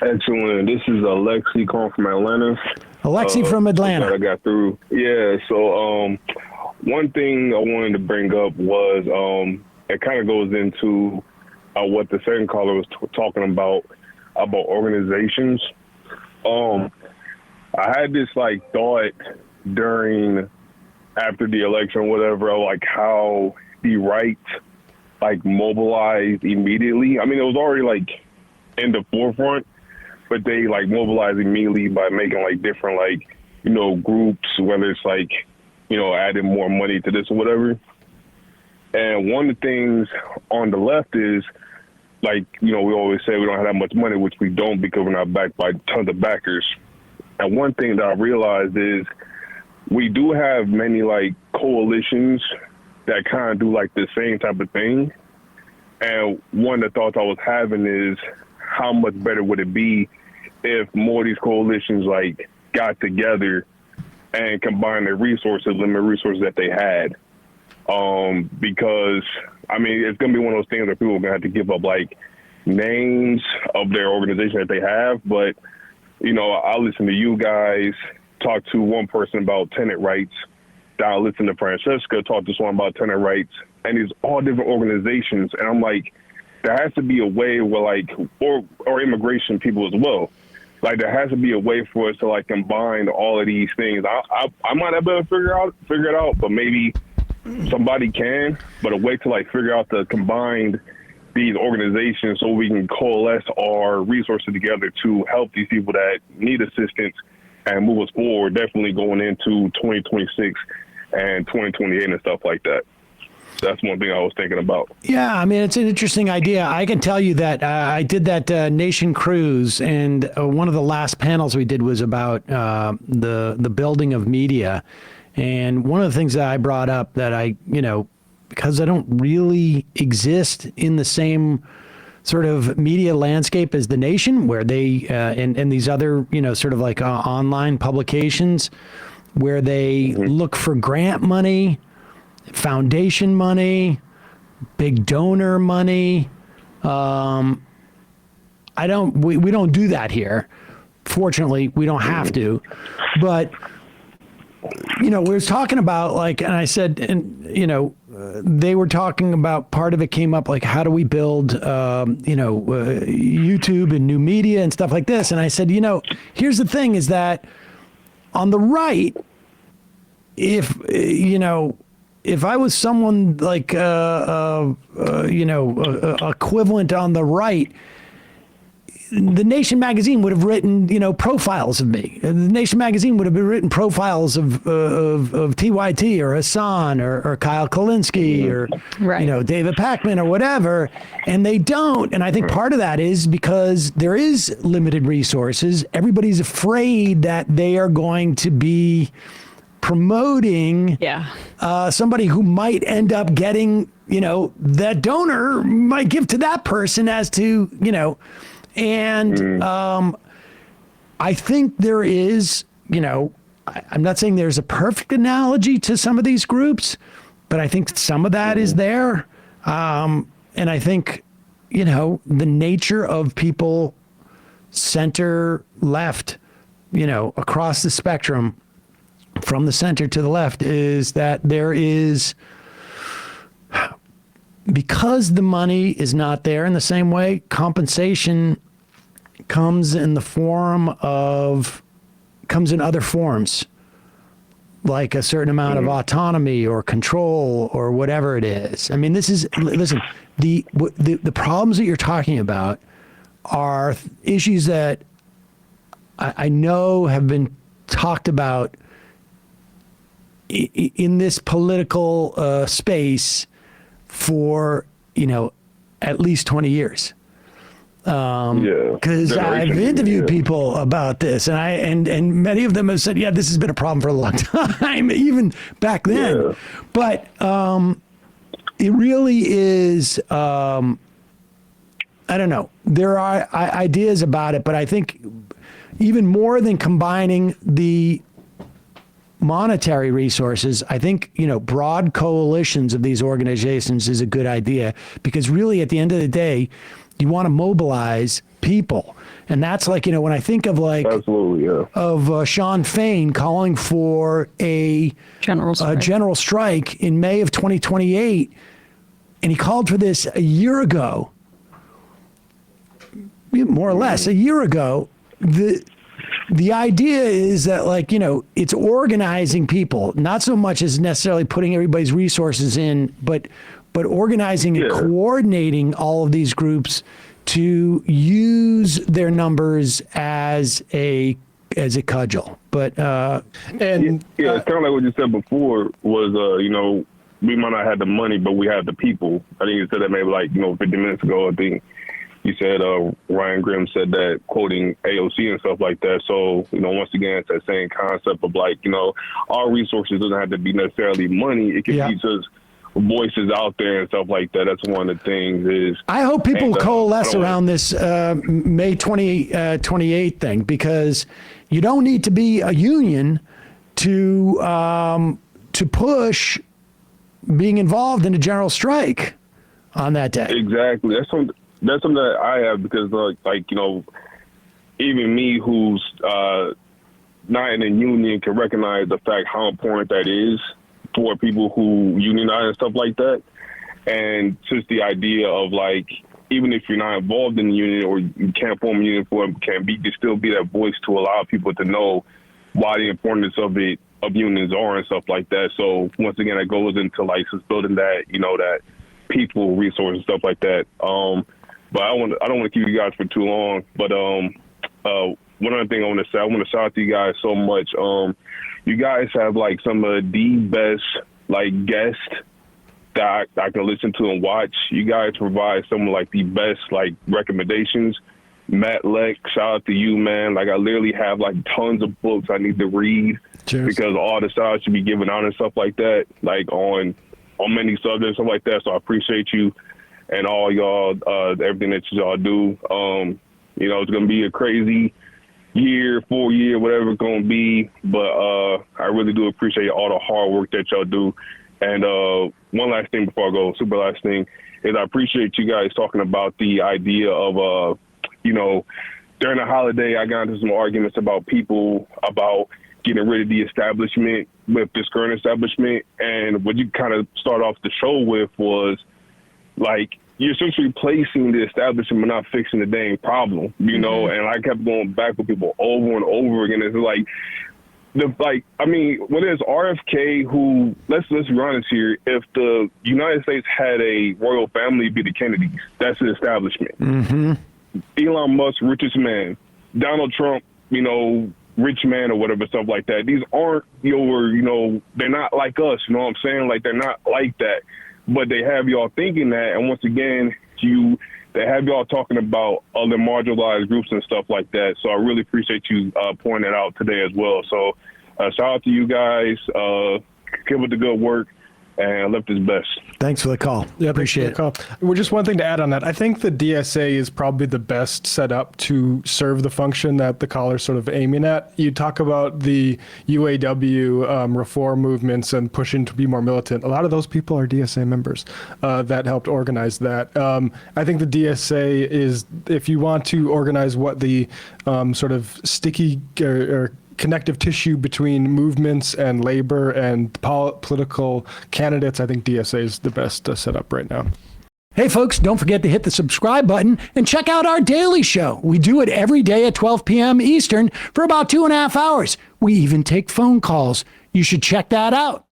Excellent. This is Alexi calling from Atlanta. Alexi from Atlanta. I got through. Yeah. So one thing I wanted to bring up was it kind of goes into what the second caller was talking about organizations. I had this like thought after the election, whatever, like how the right like mobilized immediately. I mean, it was already like in the forefront, but they like mobilized immediately by making like different like, groups, whether it's like, adding more money to this or whatever. And one of the things on the left is like, we always say we don't have that much money, which we don't because we're not backed by tons of backers. And one thing that I realized is we do have many like coalitions that kind of do like the same type of thing. And one of the thoughts I was having is how much better would it be if more of these coalitions like got together and combined their resources, limited resources that they had. Because I mean, it's going to be one of those things where people are going to have to give up like names of their organization that they have. But, I listen to you guys talk to one person about tenant rights. I listen to Francesca talk to someone about tenant rights, and it's all different organizations. And I'm like, there has to be a way where like, or immigration people as well. Like there has to be a way for us to like combine all of these things. I might not be able to figure it out, but maybe somebody can. But a way to like figure out the combined these organizations so we can coalesce our resources together to help these people that need assistance and move us forward. Definitely going into 2026 and 2028 and stuff like that. That's one thing I was thinking about. Yeah, I mean, it's an interesting idea. I can tell you that I did that nation cruise, and one of the last panels we did was about the building of media. And one of the things that I brought up that I, because I don't really exist in the same sort of media landscape as the Nation, where they and these other, sort of like online publications, where they look for grant money, foundation money, big donor money. We don't do that here. Fortunately, we don't have to. But, we were talking about like, and I said, and, they were talking about part of it came up like, how do we build, YouTube and new media and stuff like this? And I said, here's the thing is that on the right, if I was someone like, equivalent on the right, the Nation magazine would have written, profiles of me. The Nation magazine would have written profiles of TYT or Hassan or Kyle Kalinske or, David Pacman or whatever. And they don't. And I think part of that is because there is limited resources. Everybody's afraid that they are going to be promoting somebody who might end up getting, that donor might give to that person as to, and I think there is, I'm not saying there's a perfect analogy to some of these groups, but I think some of that is there. And I think, the nature of people center left, across the spectrum from the center to the left is that there is, because the money is not there in the same way, compensation comes in other forms, like a certain amount of autonomy or control or whatever it is. I mean, listen, the problems that you're talking about are issues that I know have been talked about in this political space for, at least 20 years. Because I've interviewed people about this, and many of them have said, yeah, this has been a problem for a long time, even back then. Yeah. But it really is, I don't know. There are ideas about it, but I think even more than combining the monetary resources, I think, broad coalitions of these organizations is a good idea, because really at the end of the day, you want to mobilize people. And that's like, when I think of like, Absolutely, yeah. of Sean Fain calling for a general strike in May of 2028, and he called for this a year ago, more or less a year ago. The idea is that, like, it's organizing people, not so much as necessarily putting everybody's resources in, but organizing and coordinating all of these groups to use their numbers as a cudgel. But it's kind of like what you said before was, we might not have the money, but we have the people. I think you said that maybe 50 minutes ago. I think you said Ryan Grimm said that, quoting AOC and stuff like that. So, once again, it's that same concept of our resources doesn't have to be necessarily money. It can be just voices out there and stuff like that. That's one of the things is. I hope people coalesce around this May 28th thing, because you don't need to be a union to push being involved in a general strike on that day. Exactly. That's something that I have, because even me who's not in a union can recognize the fact how important that is for people who unionize and stuff like that. And just the idea of even if you're not involved in the union or you can't form a union for it, you still be that voice to allow people to know why the importance of unions are and stuff like that. So once again, it goes into just building that, that people resource and stuff like that. But I don't want to keep you guys for too long. But one other thing I want to say, I want to shout out to you guys so much. You guys have some of the best guests that I can listen to and watch. You guys provide some of the best recommendations. Matt Leck, shout out to you, man. I literally have tons of books I need to read. Cheers. Because all the shout outs you be giving out and stuff like that, on many subjects and stuff like that. So I appreciate you and all y'all, everything that y'all do. It's going to be a crazy year, 4 year, whatever it's going to be. But I really do appreciate all the hard work that y'all do. And one last thing before I go, super last thing, is I appreciate you guys talking about the idea of, during the holiday, I got into some arguments about people about getting rid of the establishment with this current establishment. And what you kind of start off the show with was you're essentially placing the establishment but not fixing the dang problem, And I kept going back with people over and over again. It's whether it's RFK, who, let's be honest here, if the United States had a royal family, it'd be the Kennedys. That's the establishment. Mm-hmm. Elon Musk, richest man. Donald Trump, rich man or whatever, stuff like that. These aren't they're not like us, you know what I'm saying? They're not like that. But they have y'all thinking that, and once again, they have y'all talking about other marginalized groups and stuff like that. So I really appreciate you pointing that out today as well. So shout out to you guys. Keep up the good work, and left is best. Thanks for the call. Yeah, appreciate it. Well, just one thing to add on that. I think the DSA is probably the best set up to serve the function that the caller's sort of aiming at. You talk about the UAW reform movements and pushing to be more militant. A lot of those people are DSA members that helped organize that. I think the DSA is, if you want to organize what the sort of sticky or connective tissue between movements and labor and political candidates, I think DSA is the best setup right now. Hey folks, don't forget to hit the subscribe button and check out our daily show. We do it every day at 12 p.m. Eastern for about 2.5 hours. We even take phone calls. You should check that out.